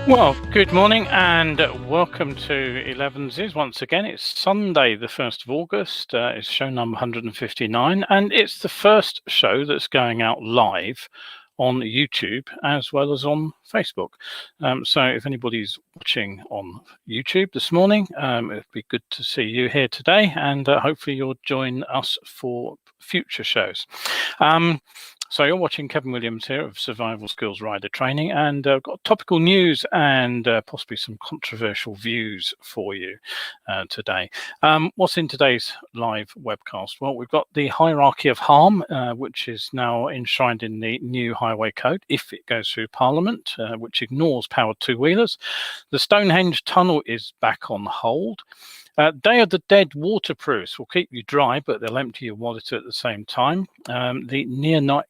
Well, good morning and welcome to Elevenses. Once again, it's Sunday, the 1st of August. It's show number 159, and it's the first show that's going out live on YouTube as well as on Facebook. So if anybody's watching on YouTube this morning, it'd be good to see you here today, and hopefully you'll join us for future shows. So you're watching Kevin Williams here of Survival Skills Rider Training, and got topical news and possibly some controversial views for you today. What's in today's live webcast? Well, we've got the hierarchy of harm, which is now enshrined in the new highway code, if it goes through Parliament, which ignores powered two-wheelers. The Stonehenge tunnel is back on hold. Day of the Dead waterproofs will keep you dry, but they'll empty your wallet at the same time. The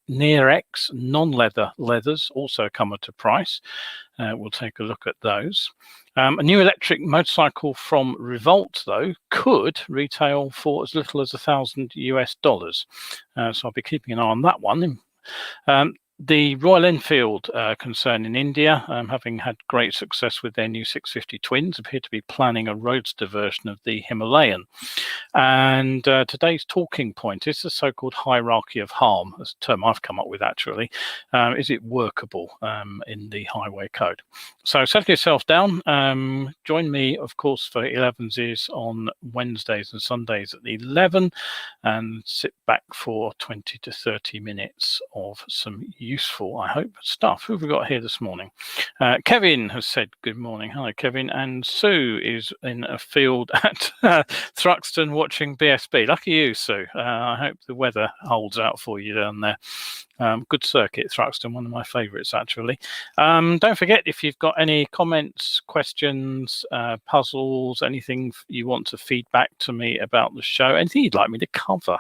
Nearx non-leather leathers also come at a price. We'll take a look at those. A new electric motorcycle from Revolt, though, could retail for as little as $1,000 US. So I'll be keeping an eye on that one. The Royal Enfield concern in India, having had great success with their new 650 twins, appear to be planning a roadster version of the Himalayan. And today's talking point is the so-called hierarchy of harm. That's a term I've come up with, actually. Is it workable in the highway code? So settle yourself down. Join me, of course, for Elevenses on Wednesdays and Sundays at 11, and sit back for 20 to 30 minutes of some useful, I hope, stuff. Who have we got here this morning? Kevin has said good morning. Hello, Kevin. And Sue is in a field at Thruxton watching BSB. Lucky you, Sue. I hope the weather holds out for you down there. Good circuit, Thruxton, one of my favourites, actually. Don't forget, if you've got any comments, questions, puzzles, anything you want to feedback to me about the show, anything you'd like me to cover,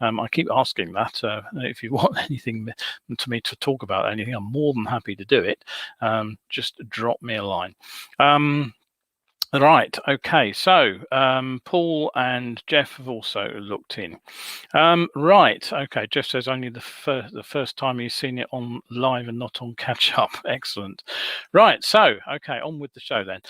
I keep asking that. If you want anything to me to talk about, anything, I'm more than happy to do it. Just drop me a line. Right, okay, so Paul and Jeff have also looked in. Right, okay, Jeff says only the first time he's seen it on live and not on catch-up. Excellent. Right, so, okay, on with the show then.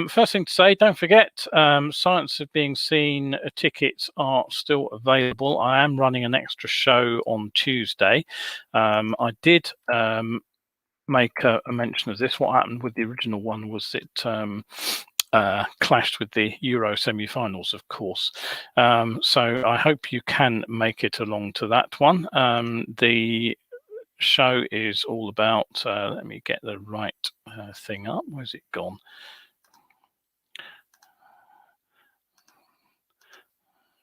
First thing to say, don't forget, Science of Being Seen tickets are still available. I am running an extra show on Tuesday. I did make a mention of this. What happened with the original one was it clashed with the Euro semi-finals, of course. So I hope you can make it along to that one. The show is all about, let me get the right thing up. Where's it gone?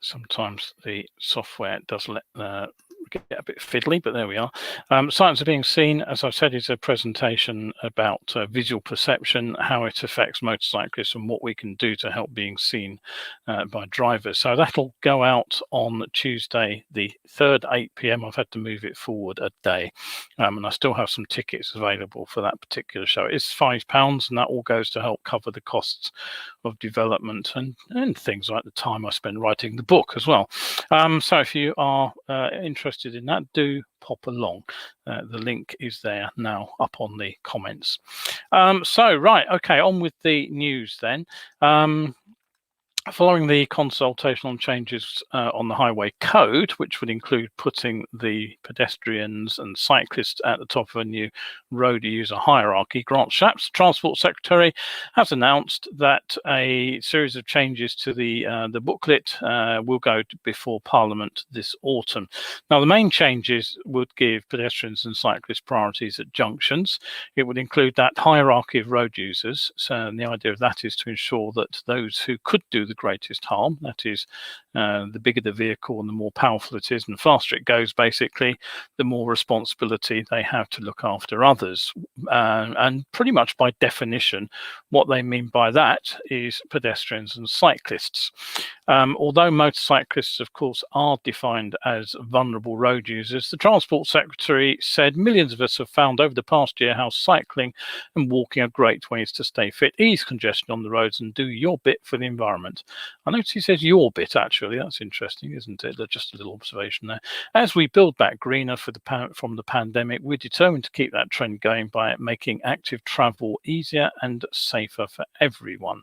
Sometimes the software does let get a bit fiddly, but there we are. Science of Being Seen, as I've said, is a presentation about visual perception, how it affects motorcyclists, and what we can do to help being seen by drivers. So that'll go out on Tuesday, the 3rd, 8 p.m. I've had to move it forward a day, and I still have some tickets available for that particular show. It's £5, and that all goes to help cover the costs of development and things like the time I spent writing the book as well. So if you are interested in that, do pop along. The link is there now up on the comments. So right, okay, on with the news then. Following the consultation on changes on the highway code, which would include putting the pedestrians and cyclists at the top of a new road user hierarchy, Grant Shapps, Transport Secretary, has announced that a series of changes to the booklet will go before Parliament this autumn. Now, the main changes would give pedestrians and cyclists priorities at junctions. It would include that hierarchy of road users. So the idea of that is to ensure that those who could do the greatest harm, that is, the bigger the vehicle and the more powerful it is and the faster it goes, basically, the more responsibility they have to look after others. And pretty much by definition, what they mean by that is pedestrians and cyclists. Although motorcyclists, of course, are defined as vulnerable road users, the Transport Secretary said millions of us have found over the past year how cycling and walking are great ways to stay fit, ease congestion on the roads, and do your bit for the environment. and I notice he says your bit, actually. That's interesting, isn't it? Just a little observation there. As we build back greener from the pandemic, we're determined to keep that trend going by making active travel easier and safer for everyone.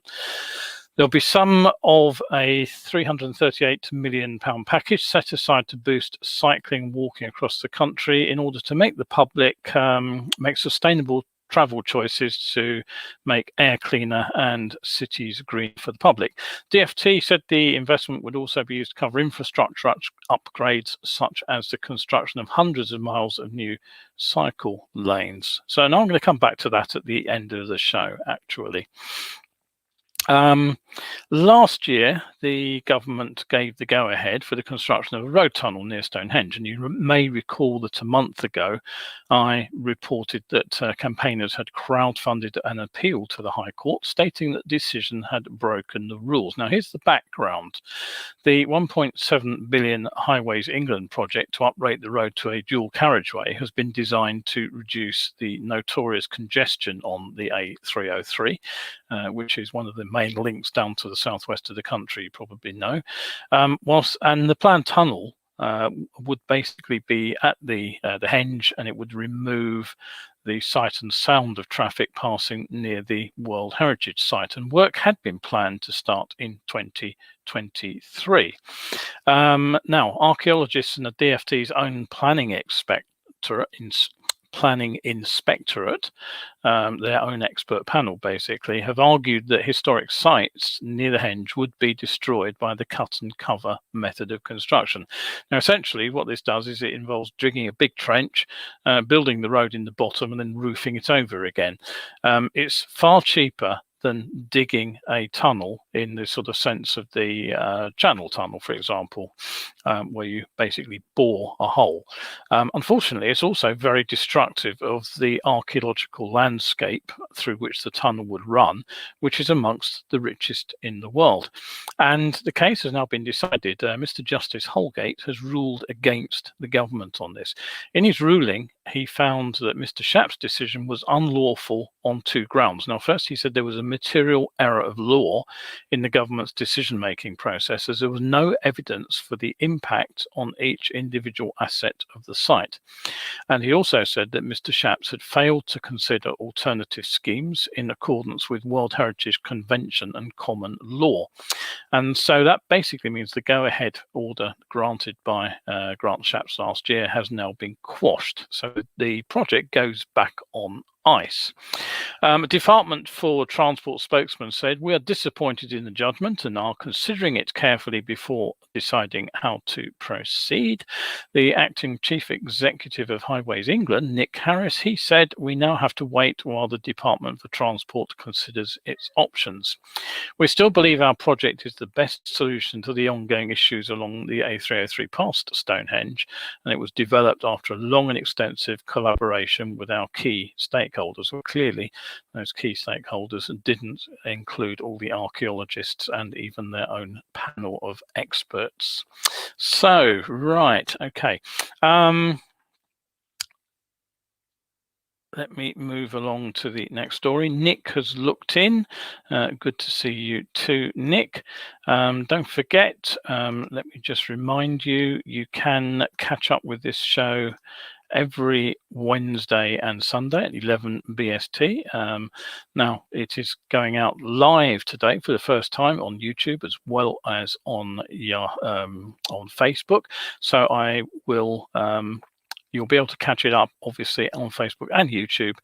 There'll be some of a £338 million package set aside to boost cycling and walking across the country in order to make the public make sustainable travel choices to make air cleaner and cities green for the public. DfT said the investment would also be used to cover infrastructure upgrades, such as the construction of hundreds of miles of new cycle lanes. So now I'm going to come back to that at the end of the show, actually. Last year, the government gave the go-ahead for the construction of a road tunnel near Stonehenge, and you may recall that a month ago I reported that campaigners had crowdfunded an appeal to the High Court stating that the decision had broken the rules. Now, here's the background. The £1.7 billion Highways England project to upgrade the road to a dual carriageway has been designed to reduce the notorious congestion on the A303, which is one of the main links down to the southwest of the country, you probably know. And the planned tunnel would basically be at the Henge, and it would remove the sight and sound of traffic passing near the World Heritage Site, and work had been planned to start in 2023. Now, archaeologists and the DfT's own planning inspectorate, their own expert panel basically, have argued that historic sites near the Henge would be destroyed by the cut and cover method of construction. Now, essentially what this does is it involves digging a big trench, building the road in the bottom and then roofing it over again. It's far cheaper than digging a tunnel in the sort of sense of the Channel Tunnel, for example, where you basically bore a hole. Unfortunately, it's also very destructive of the archaeological landscape through which the tunnel would run, which is amongst the richest in the world. And the case has now been decided. Mr. Justice Holgate has ruled against the government on this. In his ruling, he found that Mr. Schaap's decision was unlawful on two grounds. Now, first, he said there was a material error of law in the government's decision-making process, as there was no evidence for the impact on each individual asset of the site. And he also said that Mr. Schaap's had failed to consider alternative schemes in accordance with World Heritage Convention and common law. And so that basically means the go-ahead order granted by Grant Shapps last year has now been quashed. So the project goes back on ice. A Department for Transport spokesman said, "We are disappointed in the judgment and are considering it carefully before deciding how to proceed." The acting chief executive of Highways England, Nick Harris, he said, "We now have to wait while the Department for Transport considers its options. We still believe our project is the best solution to the ongoing issues along the A303 past Stonehenge, and it was developed after a long and extensive collaboration with our key stakeholders." Well, clearly, those key stakeholders didn't include all the archaeologists and even their own panel of experts. So, right, okay. Let me move along to the next story. Nick has looked in. Good to see you too, Nick. Don't forget, let me just remind you, you can catch up with this show every Wednesday and Sunday at 11 BST. Now, it is going out live today for the first time on YouTube as well as on Facebook. So I will you'll be able to catch it up, obviously, on Facebook and YouTube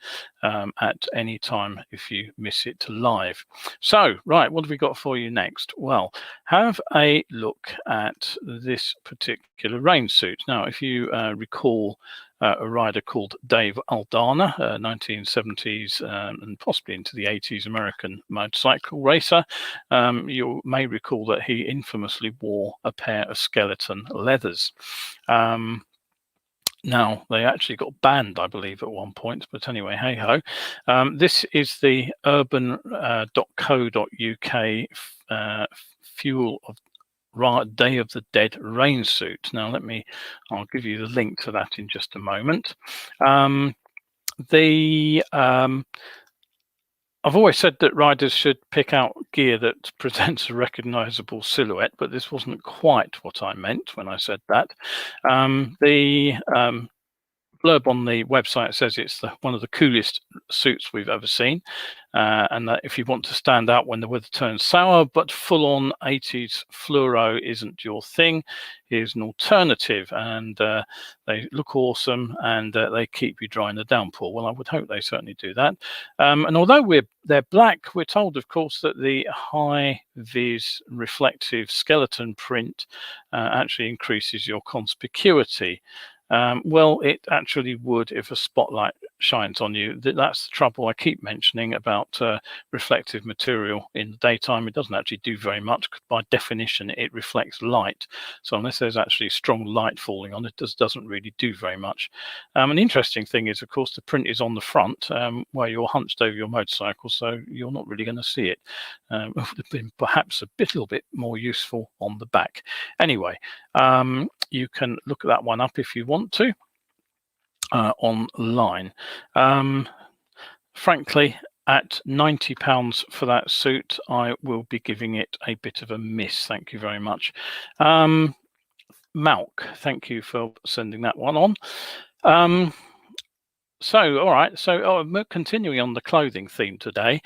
at any time if you miss it live. So, right, what have we got for you next? Well, have a look at this particular rain suit. Now, if you recall a rider called Dave Aldana, 1970s and possibly into the 80s American motorcycle racer, you may recall that he infamously wore a pair of skeleton leathers. Now, they actually got banned, I believe, at one point, but anyway, hey-ho. This is the urban.co.uk fuel of Day of the Dead rain suit. Now, I'll give you the link to that in just a moment. I've always said that riders should pick out gear that presents a recognizable silhouette, but this wasn't quite what I meant when I said that. The blurb on the website says it's one of the coolest suits we've ever seen, and that if you want to stand out when the weather turns sour, but full-on 80s fluoro isn't your thing, here's an alternative. And they look awesome, and they keep you dry in the downpour. Well, I would hope they certainly do that. And although they're black, we're told, of course, that the high-vis reflective skeleton print actually increases your conspicuity. Well, it actually would if a spotlight shines on you. That's the trouble I keep mentioning about reflective material in the daytime. It doesn't actually do very much. By definition, it reflects light. So unless there's actually strong light falling on it, it doesn't really do very much. An interesting thing is, of course, the print is on the front where you're hunched over your motorcycle, so you're not really going to see it. It would have been perhaps a little bit more useful on the back. Anyway, you can look at that one up if you want to online. Frankly, at £90 for that suit, I will be giving it a bit of a miss. Thank you very much. Malk, thank you for sending that one on. So, all right, so continuing on the clothing theme today,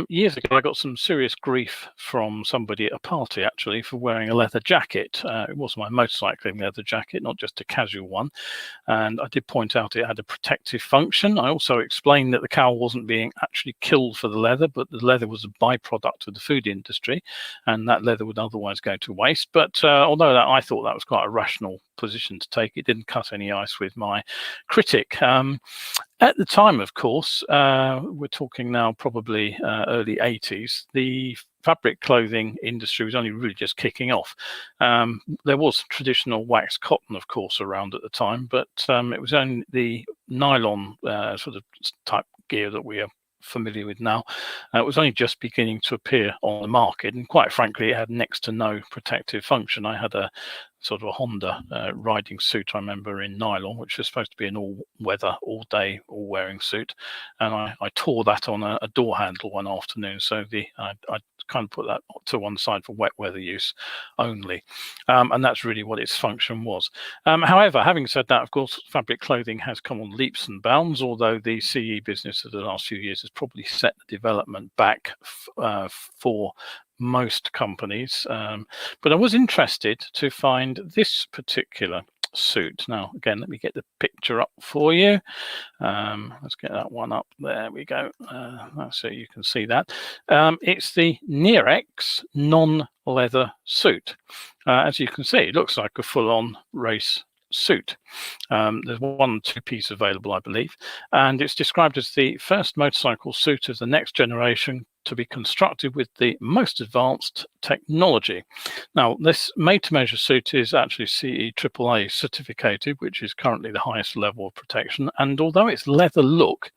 years ago I got some serious grief from somebody at a party, actually, for wearing a leather jacket. It was my motorcycling leather jacket, not just a casual one. And I did point out it had a protective function. I also explained that the cow wasn't being actually killed for the leather, but the leather was a byproduct of the food industry, and that leather would otherwise go to waste. But although I thought that was quite a rational position to take, it didn't cut any ice with my critic. At the time, of course, we're talking now probably early 80s, the fabric clothing industry was only really just kicking off. There was traditional waxed cotton, of course, around at the time, but it was only the nylon sort of type gear that we are familiar with now. It was only just beginning to appear on the market, and quite frankly, it had next to no protective function. I had a sort of a Honda riding suit, I remember, in nylon, which was supposed to be an all-weather, all-day, all-wearing suit, and I tore that on a door handle one afternoon. So I kind of put that to one side for wet weather use only, and that's really what its function was. However, having said that, of course, fabric clothing has come on leaps and bounds, although the CE business of the last few years has probably set the development back for most companies. But I was interested to find this particular suit. Now, again, let me get the picture up for you. Let's get that one up. There we go. So you can see that. It's the Nearx non-leather suit. As you can see, it looks like a full-on race suit. There's one two-piece available, I believe, and it's described as the first motorcycle suit of the next generation to be constructed with the most advanced technology. Now, this made-to-measure suit is actually CE AAA certificated, which is currently the highest level of protection, and although it's leather look,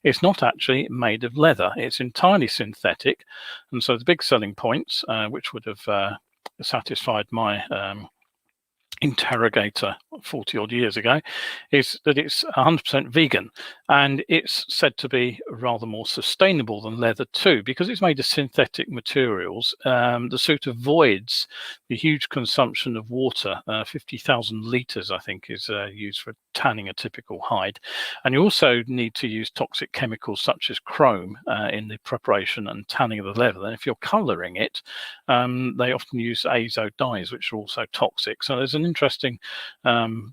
it's not actually made of leather. It's entirely synthetic, and so the big selling points, which would have satisfied my interrogator 40 odd years ago, is that it's 100% vegan, and it's said to be rather more sustainable than leather too, because it's made of synthetic materials. The suit avoids the huge consumption of water. 50,000 liters, I think, is used for tanning a typical hide, and you also need to use toxic chemicals such as chrome in the preparation and tanning of the leather. And if you're coloring it, they often use azo dyes, which are also toxic. So there's an interesting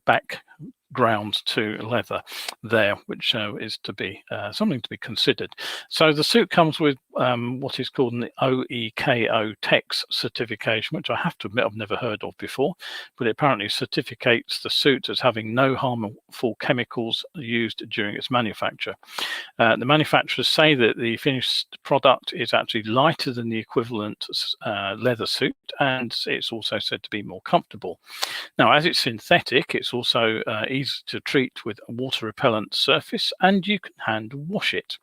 background to leather there, which is to be something to be considered. So the suit comes with what is called an OEKO TEX certification, which I have to admit I've never heard of before, but it apparently certificates the suit as having no harmful chemicals used during its manufacture. The manufacturers say that the finished product is actually lighter than the equivalent leather suit, and it's also said to be more comfortable. Now, as it's synthetic, it's also easy to treat with a water repellent surface, and you can hand wash it.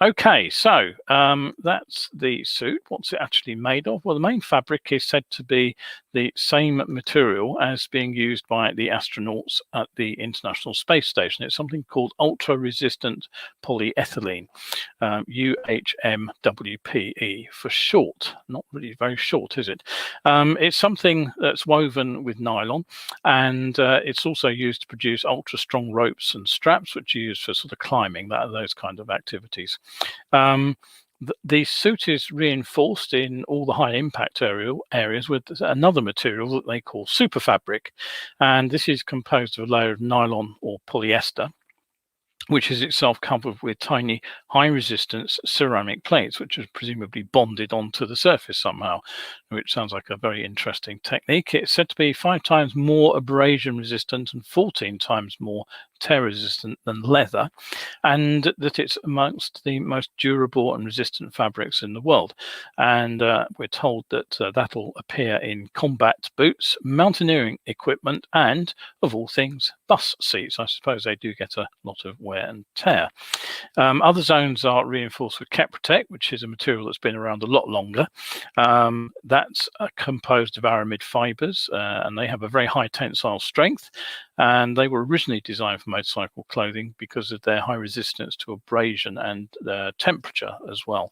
Okay, so that's the suit. What's it actually made of? Well, the main fabric is said to be the same material as being used by the astronauts at the International Space Station. It's something called ultra-resistant polyethylene, UHMWPE for short. Not really very short, is it? It's something that's woven with nylon, and it's also used to produce ultra-strong ropes and straps, which are used for sort of climbing, those kind of activities. The suit is reinforced in all the high impact areas with another material that they call superfabric, and this is composed of a layer of nylon or polyester, which is itself covered with tiny high resistance ceramic plates, which are presumably bonded onto the surface somehow, which sounds like a very interesting technique. It's said to be 5 times more abrasion resistant and 14 times more tear resistant than leather, and that it's amongst the most durable and resistant fabrics in the world. And we're told that that'll appear in combat boots, mountaineering equipment, and, of all things, bus seats. I suppose they do get a lot of wear and tear. Other zones are reinforced with Protect, which is a material that's been around a lot longer. That's composed of aramid fibers, and they have a very high tensile strength, and they were originally designed for motorcycle clothing because of their high resistance to abrasion and temperature as well,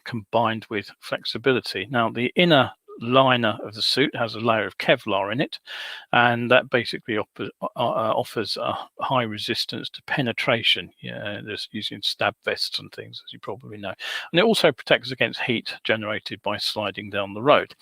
combined with flexibility. Now, the inner liner of the suit has a layer of Kevlar in it, and that basically offers a high resistance to penetration, just using stab vests and things, as you probably know. And it also protects against heat generated by sliding down the road.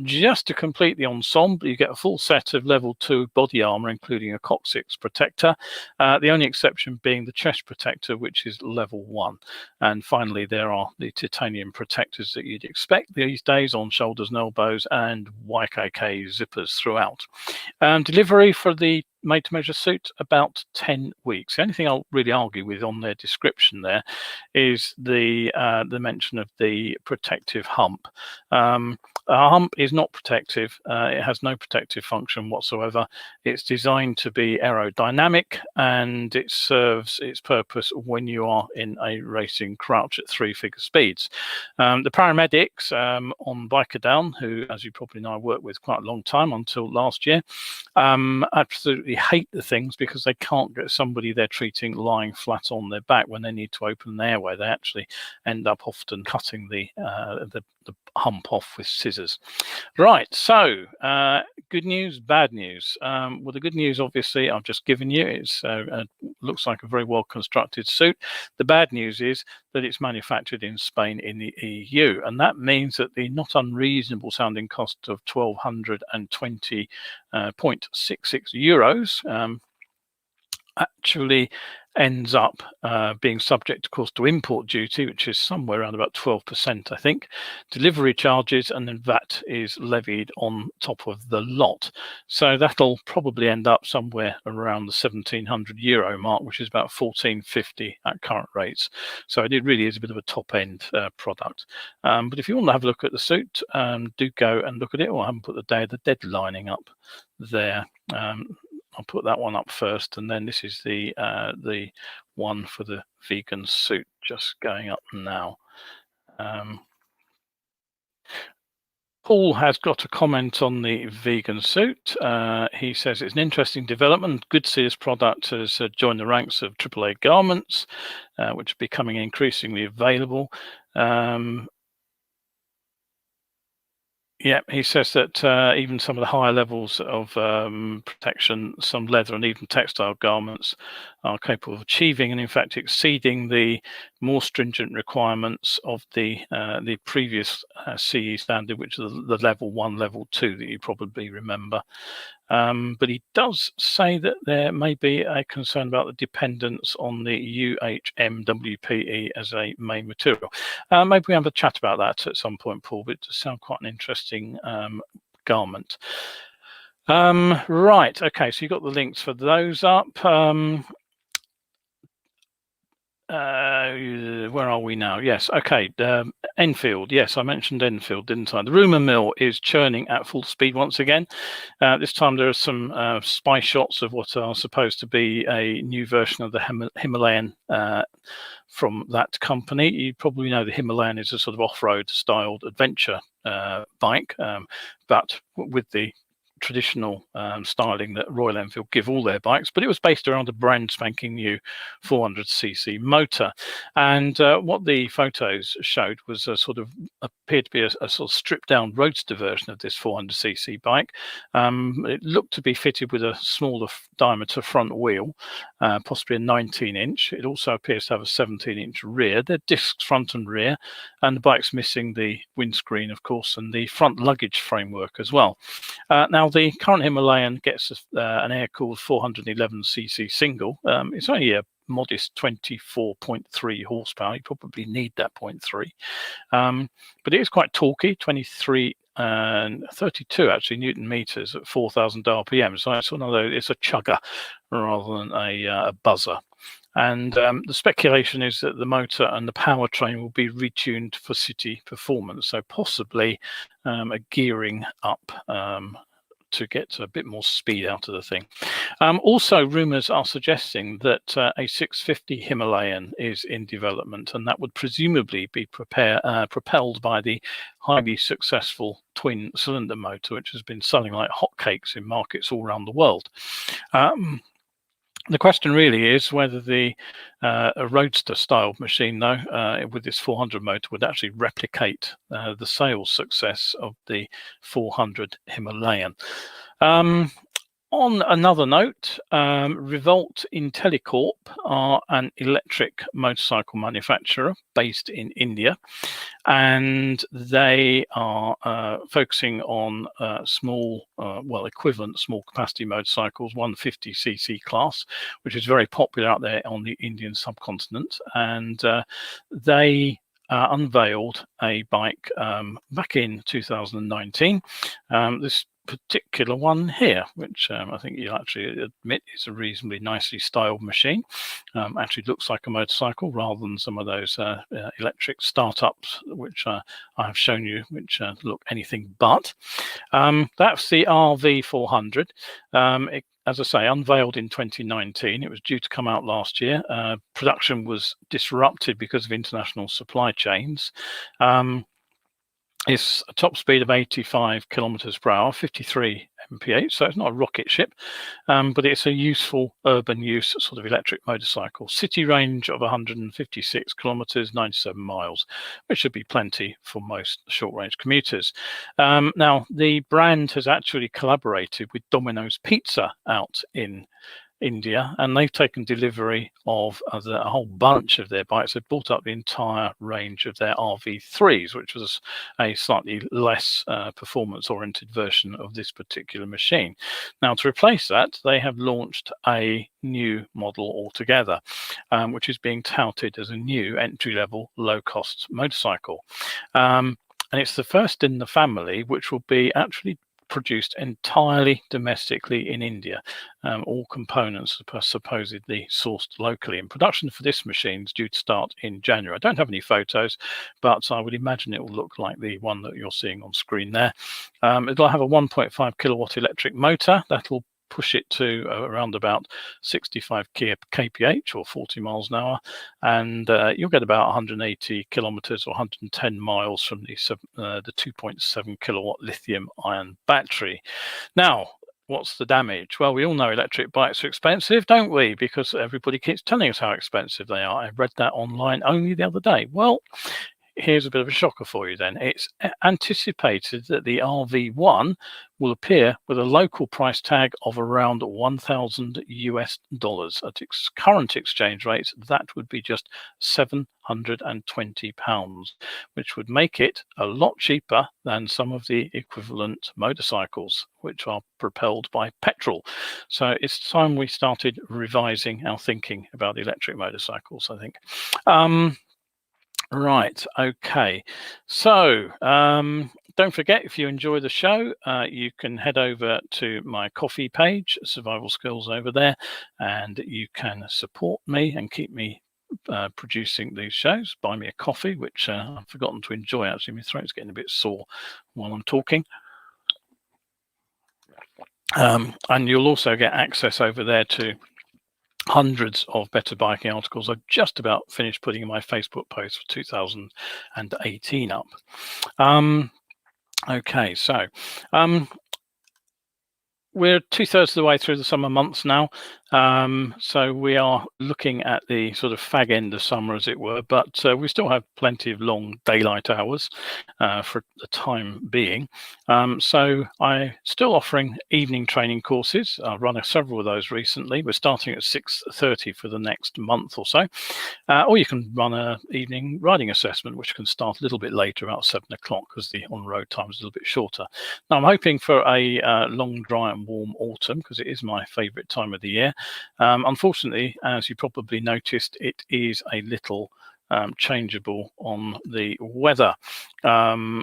Just to complete the ensemble, you get a full set of level 2 body armor, including a coccyx protector, the only exception being the chest protector, which is level 1. And finally, there are the titanium protectors that you'd expect these days on shoulders and elbows, and YKK zippers throughout. Delivery for the made-to-measure suit, about 10 weeks. The only thing I'll really argue with on their description there is the mention of the protective hump. A hump is not protective. It has no protective function whatsoever. It's designed to be aerodynamic, and it serves its purpose when you are in a racing crouch at 3-figure speeds. The paramedics on Bikerdown, who, as you probably know, I worked with quite a long time until last year, absolutely hate the things because they can't get somebody they're treating lying flat on their back when they need to open the airway. They actually end up often cutting the hump off with scissors. Right, so good news, bad news. Well, the good news, obviously, I've just given you. It looks like a very well constructed suit. The bad news is that it's manufactured in Spain in the EU, and that means that the not unreasonable sounding cost of 1,220.66 euros actually ends up being subject, of course, to import duty, which is somewhere around about 12%, I think, delivery charges, and then VAT is levied on top of the lot. So that'll probably end up somewhere around the 1,700 euro mark, which is about 1,450 at current rates. So it really is a bit of a top-end product. But if you want to have a look at the suit, do go and look at it. Well, I haven't put the day of the deadlining up there. I'll put that one up first, and then this is the one for the vegan suit just going up now. Paul has got a comment on the vegan suit. He says it's an interesting development. Good to see this product has joined the ranks of AAA garments, which are becoming increasingly available. Yeah, he says that even some of the higher levels of protection, some leather and even textile garments are capable of achieving and in fact exceeding the more stringent requirements of the previous CE standard, which is the level 1, level 2 that you probably remember. But he does say that there may be a concern about the dependence on the UHMWPE as a main material. Maybe we have a chat about that at some point, Paul, but it does sound quite an interesting garment. Right, okay, so you've got the links for those up. where are we now? Yes, okay. Enfield. Yes, I mentioned Enfield, didn't I? The rumour mill is churning at full speed once again. This time there are some spy shots of what are supposed to be a new version of the Himalayan from that company. You probably know the Himalayan is a sort of off-road styled adventure bike, but with the traditional styling that Royal Enfield give all their bikes, but it was based around a brand spanking new 400cc motor. And what the photos showed was appeared to be a sort of stripped down roadster version of this 400cc bike. It looked to be fitted with a smaller diameter front wheel, possibly a 19-inch. It also appears to have a 17-inch rear. They're discs front and rear, and the bike's missing the windscreen, of course, and the front luggage framework as well. Now, the current Himalayan gets an air-cooled 411cc single. It's only a modest 24.3 horsepower. You probably need that 0.3, but it is quite torquey, 23 and 32 actually Newton meters at 4,000 RPM. So it's a chugger rather than a buzzer. And the speculation is that the motor and the powertrain will be retuned for city performance, so possibly a gearing up to get a bit more speed out of the thing. Also, rumours are suggesting that a 650 Himalayan is in development, and that would presumably be propelled by the highly successful twin cylinder motor, which has been selling like hotcakes in markets all around the world. The question really is whether a roadster style machine, though, with this 400 motor would actually replicate the sales success of the 400 Himalayan. On another note, Revolt Intellicorp are an electric motorcycle manufacturer based in India, and they are focusing on small, equivalent small capacity motorcycles, 150cc class, which is very popular out there on the Indian subcontinent. And they unveiled a bike back in 2019. This particular one here, which I think you'll actually admit is a reasonably nicely styled machine. Actually looks like a motorcycle rather than some of those electric startups which I have shown you, which look anything but. That's the RV400. As I say, unveiled in 2019. It was due to come out last year. Production was disrupted because of international supply chains. It's a top speed of 85 kilometers per hour, 53 mph, so it's not a rocket ship, but it's a useful urban use sort of electric motorcycle. City range of 156 kilometers, 97 miles, which should be plenty for most short-range commuters. Now, the brand has actually collaborated with Domino's Pizza out in India, and they've taken delivery of a whole bunch of their bikes. They've bought up the entire range of their RV3s, which was a slightly less performance-oriented version of this particular machine. Now, to replace that, they have launched a new model altogether, which is being touted as a new entry-level, low-cost motorcycle. And it's the first in the family which will be actually produced entirely domestically in India. All components are supposedly sourced locally, and production for this machine is due to start in January. I don't have any photos, but I would imagine it will look like the one that you're seeing on screen there. It'll have a 1.5 kilowatt electric motor that will push it to around about 65 kph or 40 miles an hour, and you'll get about 180 kilometers or 110 miles from the 2.7 kilowatt lithium ion battery. Now, what's the damage? Well, we all know electric bikes are expensive, don't we? Because everybody keeps telling us how expensive they are. I read that online only the other day. Well, here's a bit of a shocker for you then. It's anticipated that the RV1 will appear with a local price tag of around $1,000 at its current exchange rates. That would be just £720, which would make it a lot cheaper than some of the equivalent motorcycles, which are propelled by petrol. So it's time we started revising our thinking about the electric motorcycles, I think. Right, okay. So don't forget, if you enjoy the show, you can head over to my coffee page, Survival Skills over there, and you can support me and keep me producing these shows. Buy me a coffee, which I've forgotten to enjoy, actually. My throat's getting a bit sore while I'm talking. And you'll also get access over there to hundreds of better biking articles. I've just about finished putting my Facebook post for 2018 up. Okay, so we're 2/3 of the way through the summer months now, so we are looking at the sort of fag end of summer, as it were, but we still have plenty of long daylight hours for the time being. So I'm still offering evening training courses. I've run several of those recently. We're starting at 6:30 for the next month or so, or you can run an evening riding assessment, which can start a little bit later, about 7 o'clock, because the on-road time is a little bit shorter. Now, I'm hoping for a long, dry and warm autumn, because it is my favourite time of the year. Unfortunately, as you probably noticed, it is a little changeable on the weather.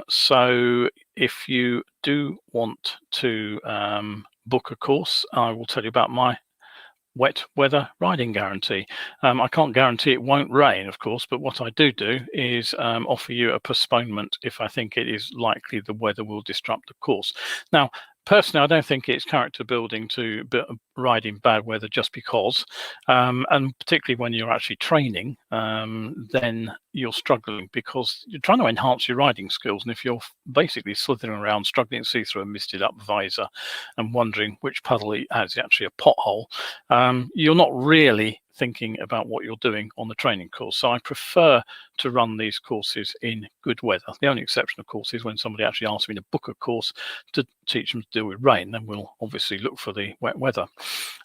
So if you do want to book a course, I will tell you about my wet weather riding guarantee. I can't guarantee it won't rain, of course, but what I do is offer you a postponement if I think it is likely the weather will disrupt the course. Now, personally, I don't think it's character building to ride in bad weather just because, and particularly when you're actually training, then you're struggling because you're trying to enhance your riding skills. And if you're basically slithering around, struggling to see through a misted up visor and wondering which puddle is actually a pothole, you're not really thinking about what you're doing on the training course. So I prefer to run these courses in good weather. The only exception, of course, is when somebody actually asks me to book a course to teach them to deal with rain. Then we'll obviously look for the wet weather.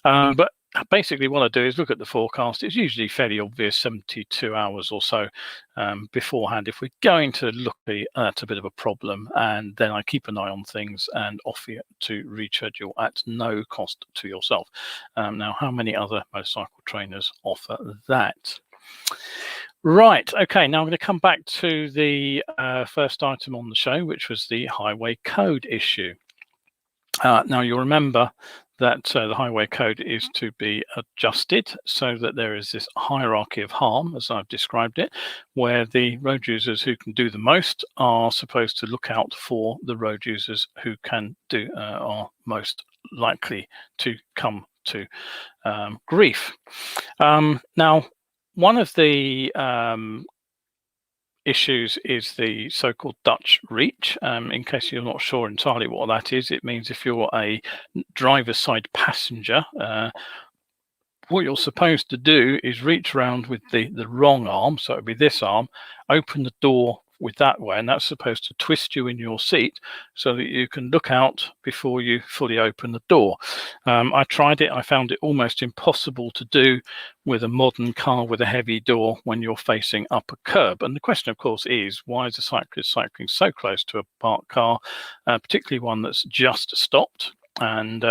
But basically what I do is look at the forecast. It's usually fairly obvious 72 hours or so beforehand if we're going to look at a bit of a problem, and then I keep an eye on things and offer you to reschedule at no cost to yourself. Now, how many other motorcycle trainers offer that? Right, okay, now I'm going to come back to the first item on the show, which was the highway code issue. Now, you'll remember that the highway code is to be adjusted so that there is this hierarchy of harm, as I've described it, where the road users who can do the most are supposed to look out for the road users who can do are most likely to come to grief. Now, one of the issues is the so-called Dutch reach. In case you're not sure entirely what that is, it means if you're a driver's side passenger, what you're supposed to do is reach around with the wrong arm, so it would be this arm, open the door with that way, and that's supposed to twist you in your seat so that you can look out before you fully open the door. I tried it. I found it almost impossible to do with a modern car with a heavy door when you're facing up a curb. And the question, of course, is why is a cyclist cycling so close to a parked car, particularly one that's just stopped, and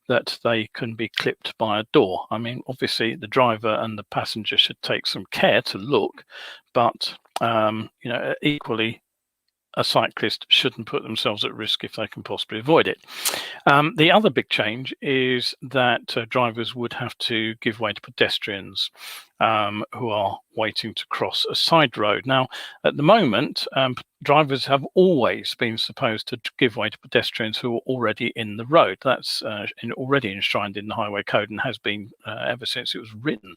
that they can be clipped by a door? I mean, obviously the driver and the passenger should take some care to look, but you know, equally, a cyclist shouldn't put themselves at risk if they can possibly avoid it. The other big change is that drivers would have to give way to pedestrians who are waiting to cross a side road. Now, at the moment, drivers have always been supposed to give way to pedestrians who are already in the road. That's already enshrined in the highway code and has been ever since it was written.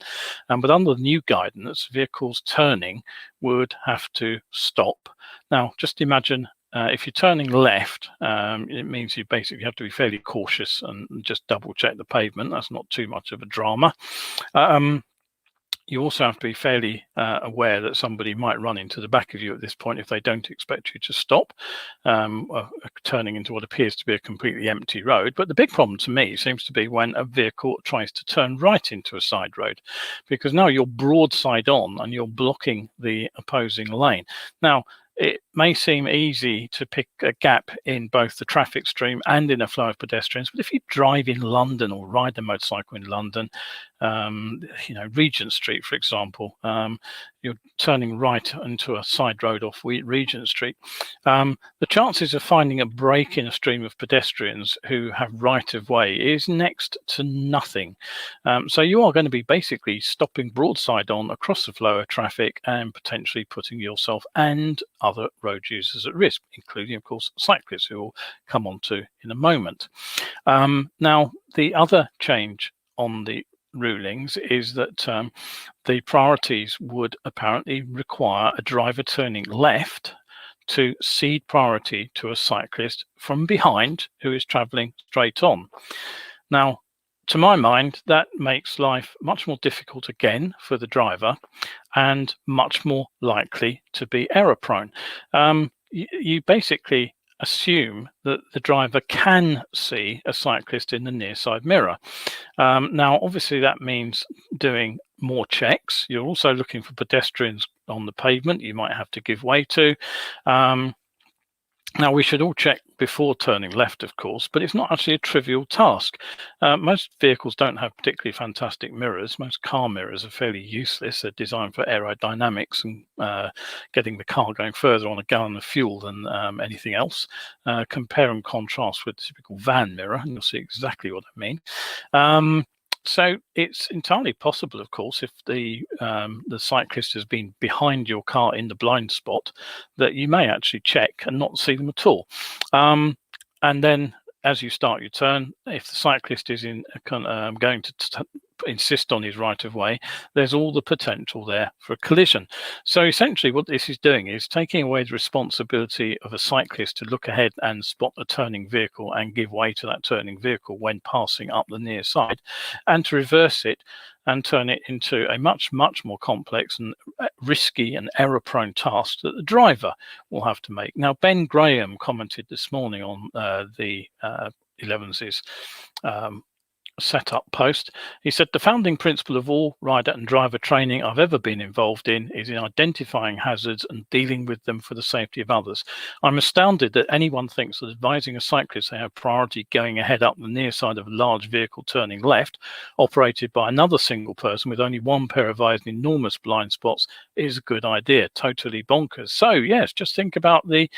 But under the new guidance, vehicles turning would have to stop. Now, just imagine if you're turning left, it means you basically have to be fairly cautious and just double check the pavement. That's not too much of a drama. You also have to be fairly aware that somebody might run into the back of you at this point if they don't expect you to stop, turning into what appears to be a completely empty road. But the big problem to me seems to be when a vehicle tries to turn right into a side road, because now you're broadside on and you're blocking the opposing lane. Now, it may seem easy to pick a gap in both the traffic stream and in a flow of pedestrians, but if you drive in London or ride a motorcycle in London, Regent Street, for example, you're turning right into a side road off Regent Street. The chances of finding a break in a stream of pedestrians who have right of way is next to nothing. So you are going to be basically stopping broadside on across the flow of traffic and potentially putting yourself and other road users at risk, including, of course, cyclists, who we'll come on to in a moment. Now, the other change on the rulings is that the priorities would apparently require a driver turning left to cede priority to a cyclist from behind who is travelling straight on. Now, to my mind, that makes life much more difficult again for the driver and much more likely to be error prone. You basically assume that the driver can see a cyclist in the near side mirror. Now, obviously, that means doing more checks. You're also looking for pedestrians on the pavement you might have to give way to. Now, we should all check before turning left, of course, but it's not actually a trivial task. Most vehicles don't have particularly fantastic mirrors. Most car mirrors are fairly useless. They're designed for aerodynamics and getting the car going further on a gallon of fuel than anything else. Compare and contrast with the typical van mirror, and you'll see exactly what I mean. So it's entirely possible, of course, if the cyclist has been behind your car in the blind spot, that you may actually check and not see them at all. And then as you start your turn, if the cyclist is going to insist on his right of way, there's all the potential there for a collision. So essentially what this is doing is taking away the responsibility of a cyclist to look ahead and spot a turning vehicle and give way to that turning vehicle when passing up the near side, and to reverse it and turn it into a much, much more complex and risky and error-prone task that the driver will have to make. Now, Ben Graham commented this morning on the ELEVENSES setup post. He said, the founding principle of all rider and driver training I've ever been involved in is in identifying hazards and dealing with them for the safety of others. I'm astounded that anyone thinks that advising a cyclist they have priority going ahead up the near side of a large vehicle turning left, operated by another single person with only one pair of eyes and enormous blind spots, is a good idea. Totally bonkers. So yes, just think about the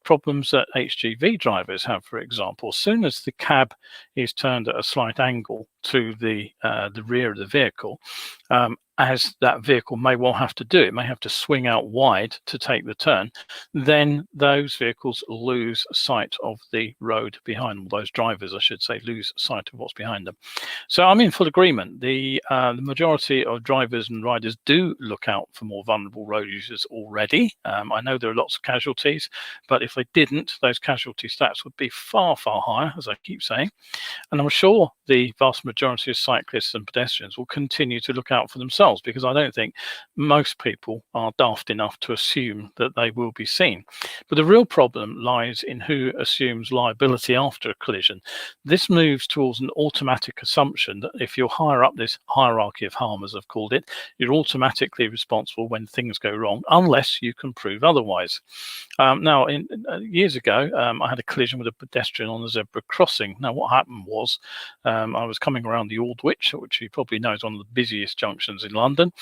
problems that HGV drivers have, for example. As soon as the cab is turned at a slight angle to the rear of the vehicle, as that vehicle may well have to do, it may have to swing out wide to take the turn, then those vehicles lose sight of the road behind them. Those drivers, I should say, lose sight of what's behind them. So I'm in full agreement. The majority of drivers and riders do look out for more vulnerable road users already. I know there are lots of casualties, but if they didn't, those casualty stats would be far, far higher, as I keep saying. And I'm sure the vast majority of cyclists and pedestrians will continue to look out for themselves, because I don't think most people are daft enough to assume that they will be seen. But the real problem lies in who assumes liability after a collision. This moves towards an automatic assumption that if you're higher up this hierarchy of harm, as I've called it, you're automatically responsible when things go wrong, unless you can prove otherwise. Now, years ago, I had a collision with a pedestrian on a zebra crossing. Now, what happened was I was coming around the Aldwych, which you probably know is one of the busiest junctions in London.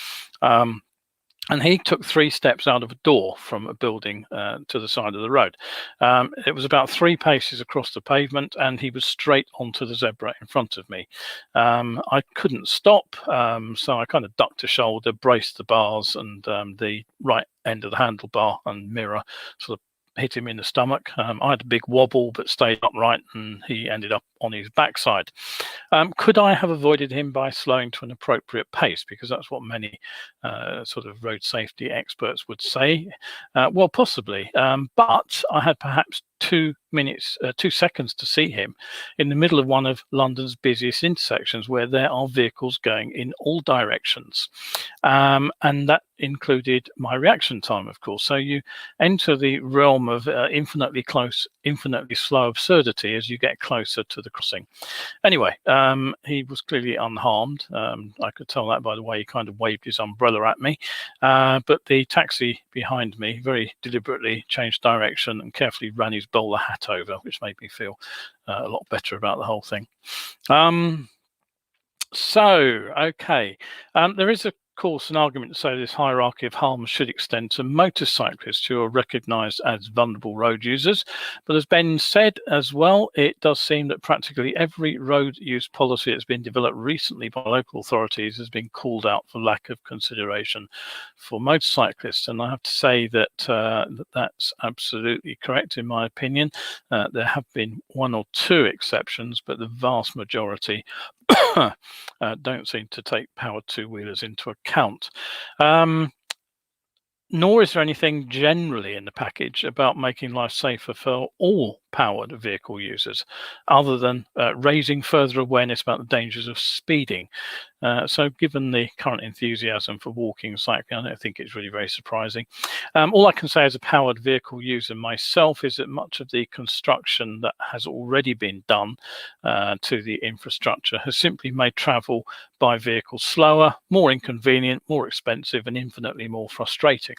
And he took 3 steps out of a door from a building to the side of the road. It was about 3 paces across the pavement, and he was straight onto the zebra in front of me. I couldn't stop, so I kind of ducked a shoulder, braced the bars, and the right end of the handlebar and mirror sort of hit him in the stomach. I had a big wobble but stayed upright, and he ended up on his backside. Could I have avoided him by slowing to an appropriate pace? Because that's what many sort of road safety experts would say. Well, possibly, but I had perhaps 2 seconds to see him in the middle of one of London's busiest intersections, where there are vehicles going in all directions, and that included my reaction time, of course. So you enter the realm of infinitely close, infinitely slow absurdity as you get closer to the crossing. Anyway, he was clearly unharmed. I could tell that by the way he kind of waved his umbrella at me. But the taxi behind me very deliberately changed direction and carefully ran his bowler hat over, which made me feel a lot better about the whole thing. There is, of course, an argument to say this hierarchy of harm should extend to motorcyclists who are recognised as vulnerable road users. But as Ben said as well, it does seem that practically every road use policy that's been developed recently by local authorities has been called out for lack of consideration for motorcyclists. And I have to say that that's absolutely correct in my opinion. There have been one or two exceptions, but the vast majority don't seem to take powered two-wheelers into account. Nor is there anything generally in the package about making life safer for all powered vehicle users, other than raising further awareness about the dangers of speeding. So given the current enthusiasm for walking and cycling, I don't think it's really very surprising. All I can say as a powered vehicle user myself is that much of the construction that has already been done to the infrastructure has simply made travel by vehicle slower, more inconvenient, more expensive, and infinitely more frustrating.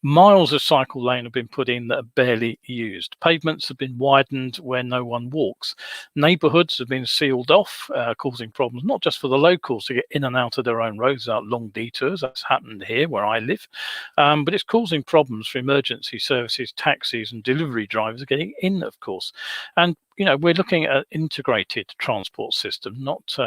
Miles of cycle lane have been put in that are barely used. Pavements have been widened where no one walks. Neighbourhoods have been sealed off, causing problems not just for the locals to get in and out of their own roads without long detours. That's happened here where I live, but it's causing problems for emergency services, taxis, and delivery drivers getting in, of course. And we're looking at an integrated transport system, not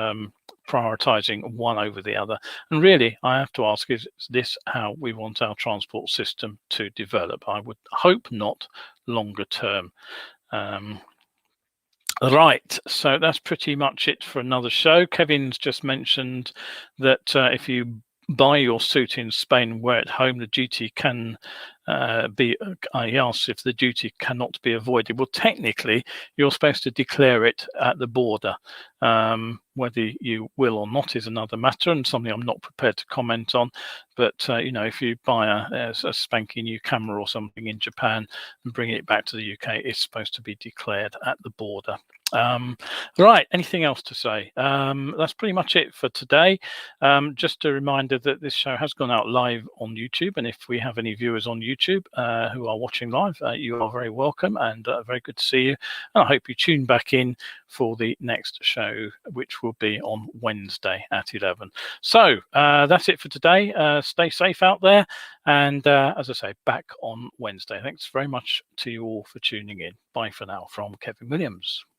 prioritising one over the other. And really, I have to ask, is this how we want our transport system to develop? I would hope not longer term. Right, so that's pretty much it for another show. Kevin's just mentioned that if you buy your suit in Spain and wear it home, the duty can be, he asks if the duty cannot be avoided. Well, technically, you're supposed to declare it at the border. Whether you will or not is another matter, and something I'm not prepared to comment on. But if you buy a spanky new camera or something in Japan and bring it back to the UK, it's supposed to be declared at the border. Right, anything else to say? That's pretty much it for today. Just a reminder that this show has gone out live on YouTube, and if we have any viewers on YouTube who are watching live, you are very welcome and very good to see you. And I hope you tune back in for the next show, which will be on Wednesday at 11. So that's it for today. Stay safe out there, and as I say, back on Wednesday. Thanks very much to you all for tuning in. Bye for now from Kevin Williams.